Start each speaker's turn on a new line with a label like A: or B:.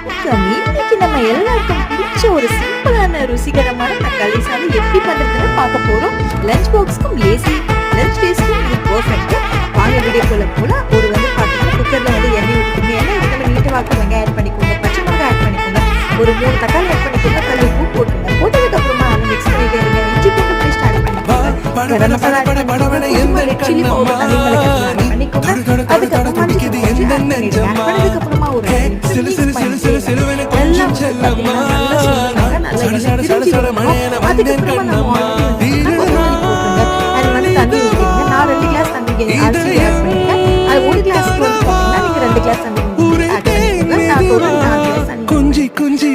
A: வணக்கம். இன்னைக்கு நம்ம எல்லாருக்கும் பிடிச்ச ஒரு சிம்பிளான ருசிகரமான தக்காளி சாதம் எப்படி பண்றதுன்னு பார்க்க போறோம். லஞ்ச் பாக்ஸ்க்கும் ஈஸி, லஞ்ச் டேஸ்க்கும் இது பெர்ஃபெக்ட். வாங்க வீடியோக்குள்ள போலாம். ஒரு பார்த்தீங்கன்னா குக்கர்ல எண்ணெய் ஊற்றிக்கோங்க. எண்ணெய் ஊற்றின நீட்டு வாக்கு வெங்காயம் ஆட் பண்ணிக்கோங்க, பச்சை மிளகாய் ஆட் பண்ணிக்கோங்க, ஒரு 3 தக்காளி ஆட் பண்ணிக்கோங்க, கல் உப்பு போட்டுருங்க. போட்டதுக்கு அப்புறமா அதை மிக்ஸ் பண்ணிட்டே இருங்க. இஞ்சி பூண்டு பேஸ்ட் ஆட் பண்ணிக்கோங்க, கரம் மசாலா ஆட் பண்ணிக்கோங்க, ரெட் சில்லி பவுடர் தனி மிளகாய் ஆட் பண்ணிக்கோங்க. அதுக்கப்புறம் மஞ்சள் தூள் கொஞ்சம் ஆட் பண்ணிடுங்க. ஆட் பண்ணதுக்கு அப்புறமா ஒரு கொஞ்சி கொஞ்சி